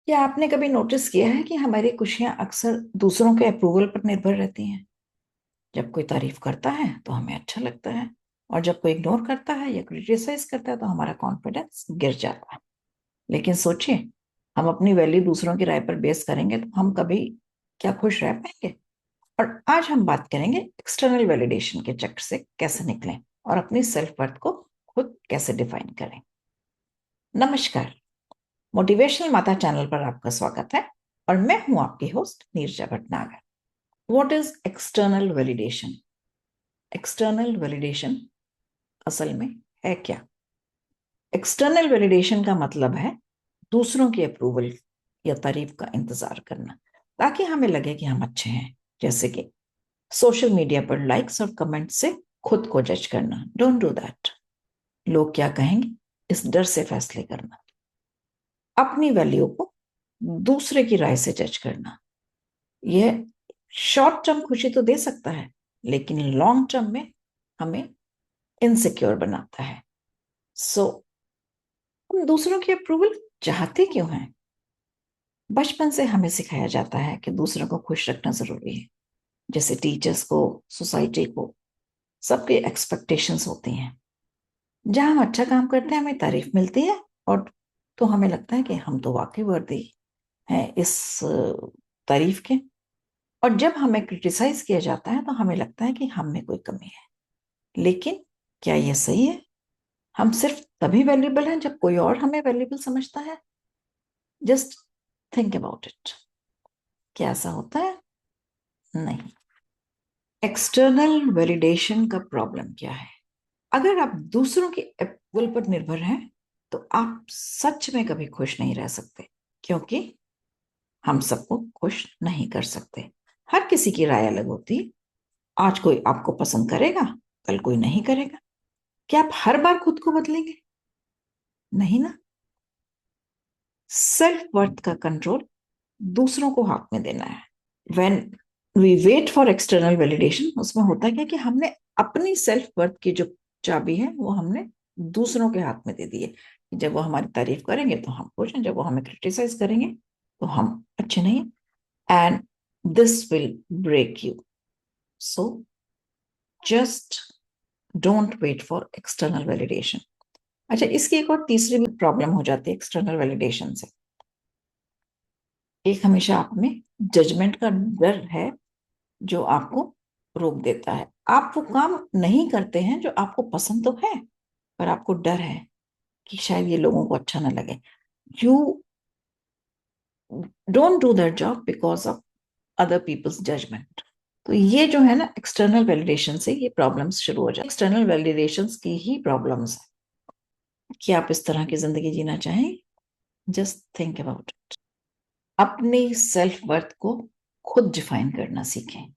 क्या आपने कभी नोटिस किया है कि हमारी खुशियां अक्सर दूसरों के अप्रूवल पर निर्भर रहती हैं? जब कोई तारीफ करता है तो हमें अच्छा लगता है, और जब कोई इग्नोर करता है या क्रिटिसाइज करता है तो हमारा कॉन्फिडेंस गिर जाता है। लेकिन सोचिए, हम अपनी वैल्यू दूसरों की राय पर बेस करेंगे तो हम कभी क्या खुश रह पाएंगे? और आज हम बात करेंगे एक्सटर्नल वैलिडेशन के चक्र से कैसे निकलें और अपनी सेल्फ वर्थ को खुद कैसे डिफाइन करें। नमस्कार, मोटिवेशनल माता चैनल पर आपका स्वागत है और मैं हूं आपकी host Neerja Bhatnagar. What is external validation? External validation असल में है क्या? एक्सटर्नल वैलिडेशन का मतलब है दूसरों की अप्रूवल या तारीफ का इंतजार करना ताकि हमें लगे कि हम अच्छे हैं। जैसे कि सोशल मीडिया पर लाइक्स और कमेंट से खुद को जज करना। Don't do that. लोग क्या कहेंगे इस डर से फैसले करना। अपनी वैल्यू को दूसरे की राय से जज करना, यह शॉर्ट टर्म खुशी तो दे सकता है लेकिन लॉन्ग टर्म में हमें इनसिक्योर बनाता है। सो हम दूसरों की अप्रूवल चाहते क्यों हैं? बचपन से हमें सिखाया जाता है कि दूसरों को खुश रखना जरूरी है। जैसे टीचर्स को, सोसाइटी को, सबके एक्सपेक्टेशंस होती हैं। जहां हम अच्छा काम करते हैं हमें तारीफ मिलती है, और तो हमें लगता है कि हम तो वाकई वर्दी हैं इस तारीफ के। और जब हमें क्रिटिसाइज किया जाता है तो हमें लगता है कि हम में कोई कमी है। लेकिन क्या यह सही है? हम सिर्फ तभी वैल्यूबल हैं जब कोई और हमें वैल्यूबल समझता है? Just think about it. क्या ऐसा होता है? नहीं। एक्सटर्नल वैलिडेशन का प्रॉब्लम क्या है? अगर आप दूसरों की अप्रूवल पर निर्भर हैं तो आप सच में कभी खुश नहीं रह सकते, क्योंकि हम सबको खुश नहीं कर सकते। हर किसी की राय अलग होती है। आज कोई आपको पसंद करेगा, कल कोई नहीं करेगा। क्या आप हर बार खुद को बदलेंगे? नहीं ना। सेल्फ वर्थ का कंट्रोल दूसरों को हाथ में देना है। When we wait for external validation, उसमें होता क्या कि हमने अपनी सेल्फ वर्थ की जो चाबी है वो हमने दूसरों के हाथ में दे दी है। जब वो हमारी तारीफ करेंगे तो हम खुश हैं, जब वो हमें क्रिटिसाइज करेंगे तो हम अच्छे नहीं हैं। And this will break you. So just don't wait for external validation. अच्छा, इसकी एक और तीसरी भी प्रॉब्लम हो जाती है एक्सटर्नल वैलिडेशन से। एक हमेशा आप में जजमेंट का डर है जो आपको रोक देता है। आप वो काम नहीं करते हैं जो आपको पसंद तो है, पर आपको डर है कि शायद ये लोगों को अच्छा ना लगे। You don't do that job because of other people's judgement. तो ये जो है ना, एक्सटर्नल वैलिडेशन से ये प्रॉब्लम्स शुरू हो जाए। एक्सटर्नल वैलिडेशंस की ही प्रॉब्लम्स है। कि आप इस तरह की जिंदगी जीना चाहें? Just think about it. अपनी सेल्फ वर्थ को खुद डिफाइन करना सीखें।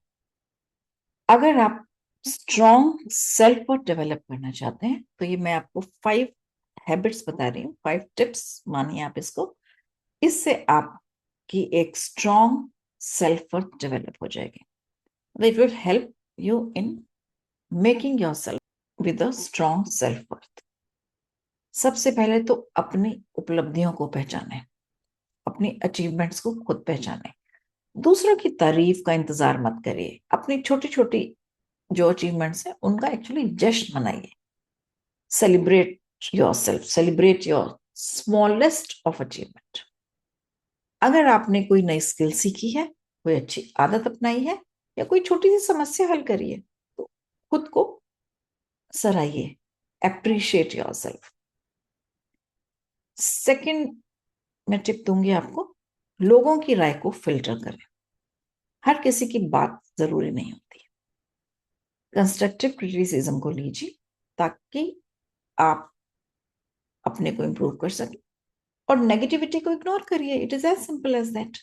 अगर आप स्ट्रॉन्ग सेल्फ वर्थ डेवलप करना चाहते हैं तो ये मैं आपको 5 हैबिट्स बता रही हूँ, 5 टिप्स मानिए आप इसको। इससे आपकी एक स्ट्रॉन्ग सेल्फ वर्थ डेवलप हो जाएगी। It will help you in making your self with a strong self worth. सबसे पहले तो अपनी उपलब्धियों को पहचानें। अपनी अचीवमेंट्स को खुद पहचानें। दूसरों की तारीफ का इंतजार मत करिए। अपनी छोटी छोटी जो अचीवमेंट्स है उनका एक्चुअली जश्न मनाइए। Celebrate yourself, celebrate your smallest of achievement. अगर आपने कोई नई स्किल सीखी है, कोई अच्छी आदत अपनाई है, या कोई छोटी सी समस्या हल करी है, तो खुद को सराहिए। Appreciate yourself. सेकेंड, मैं टिप दूंगी आपको, लोगों की राय को फिल्टर करें। हर किसी की बात जरूरी नहीं होती। कंस्ट्रक्टिव क्रिटिसिज्म को लीजिए ताकि आप अपने को इंप्रूव कर सके, और नेगेटिविटी को इग्नोर करिए। It is as simple as that.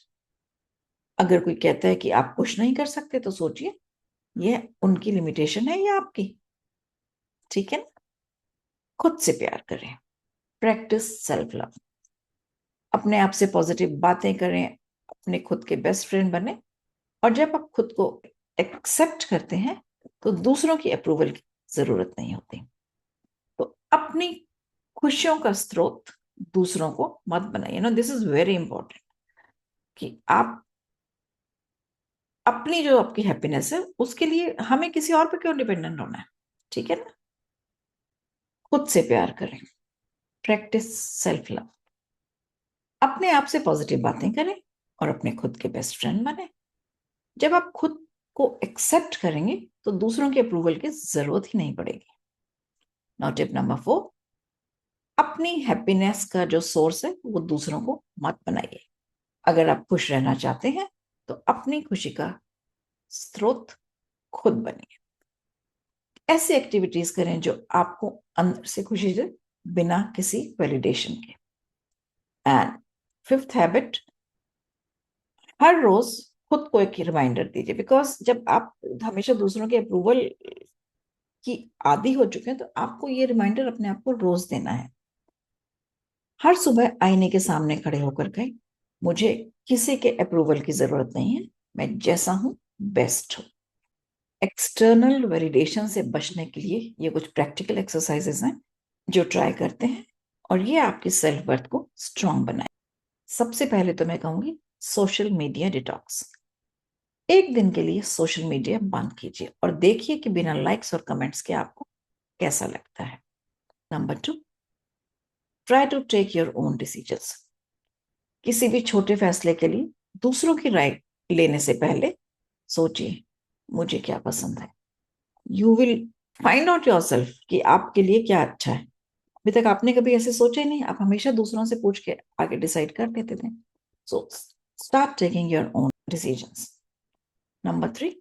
अगर कोई कहता है कि आप कुछ नहीं कर सकते तो सोचिए, ये उनकी लिमिटेशन है या आपकी? ठीक है ना? खुद से प्यार करें। Practice self love. अपने आप से पॉजिटिव बातें करें। अपने खुद के बेस्ट फ्रेंड बने। और जब आप खुद को एक्सेप्ट करते हैं तो दूसरों की अप्रूवल की जरूरत नहीं होती। तो अपनी खुशियों का स्रोत दूसरों को मत बनाइए। No, this is very important. कि आप अपनी जो आपकी हैप्पीनेस है उसके लिए हमें किसी और पे क्यों डिपेंडेंट होना है। ठीक है ना। खुद से प्यार करें, प्रैक्टिस सेल्फ लव, अपने आप से पॉजिटिव बातें करें और अपने खुद के बेस्ट फ्रेंड बने। जब आप खुद को एक्सेप्ट करेंगे तो दूसरों के अप्रूवल की जरूरत ही नहीं पड़ेगी। नाउ टिप नंबर 4, अपनी हैप्पीनेस का जो सोर्स है वो दूसरों को मत बनाइए। अगर आप खुश रहना चाहते हैं तो अपनी खुशी का स्रोत खुद बनिए। ऐसी एक्टिविटीज करें जो आपको अंदर से खुशी दे, बिना किसी वैलिडेशन के। एंड फिफ्थ हैबिट, हर रोज खुद को एक रिमाइंडर दीजिए। बिकॉज जब आप हमेशा दूसरों के अप्रूवल की आदी हो चुके हैं तो आपको ये रिमाइंडर अपने आप को रोज देना है। हर सुबह आईने के सामने खड़े होकर कहें, मुझे किसी के अप्रूवल की जरूरत नहीं है, मैं जैसा हूं बेस्ट हूं। एक्सटर्नल वैलिडेशन से बचने के लिए ये कुछ प्रैक्टिकल एक्सरसाइजेस हैं जो ट्राई करते हैं और ये आपकी सेल्फ वर्थ को स्ट्रांग बनाए। सबसे पहले तो मैं कहूंगी सोशल मीडिया डिटॉक्स। एक दिन के लिए सोशल मीडिया बंद कीजिए और देखिए कि बिना लाइक्स और कमेंट्स के आपको कैसा लगता है। Number 2, try to take your own decisions. किसी भी छोटे फैसले के लिए दूसरों की राय लेने से पहले सोचिए, मुझे क्या पसंद है। You will find out your self कि आपके लिए क्या अच्छा है। अभी तक आपने कभी ऐसे सोचा ही नहीं, आप हमेशा दूसरों से पूछ के आगे डिसाइड कर लेते थे। So start taking your own decisions. Number 3,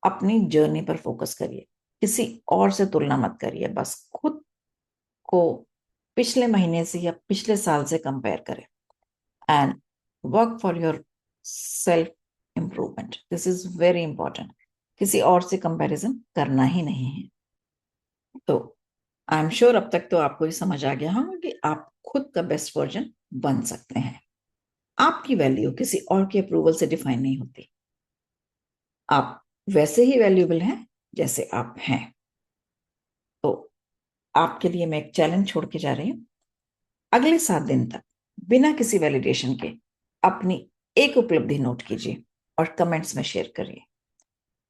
अपनी जर्नी पर फोकस करिए, किसी और से तुलना मत करिए। बस खुद को पिछले महीने से या पिछले साल से कंपेयर करें। And work for your self improvement, this is very important. किसी और से कंपैरिजन करना ही नहीं है। तो आई एम श्योर अब तक तो आपको ये समझ आ गया होगा कि आप खुद का बेस्ट वर्जन बन सकते हैं। आपकी वैल्यू किसी और के अप्रूवल से डिफाइन नहीं होती। आप वैसे ही वैल्यूएबल हैं जैसे आप हैं। तो आपके लिए मैं एक चैलेंज छोड़ के जा रही हूँ। अगले 7 दिन तक बिना किसी वैलिडेशन के अपनी एक उपलब्धि नोट कीजिए और कमेंट्स में शेयर करिए।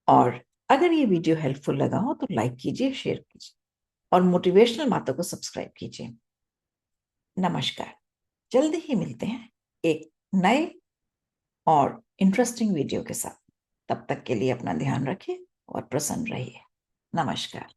और अगर ये वीडियो हेल्पफुल लगा हो तो लाइक कीजिए, शेयर कीजिए और मोटिवेशनल बातों को सब्सक्राइब कीजिए। नमस्कार। जल्दी ही मिलते हैं एक नए और इंटरेस्टिंग वीडियो के साथ। तब तक के लिए अपना ध्यान रखिए और प्रसन्न रहिए। नमस्कार।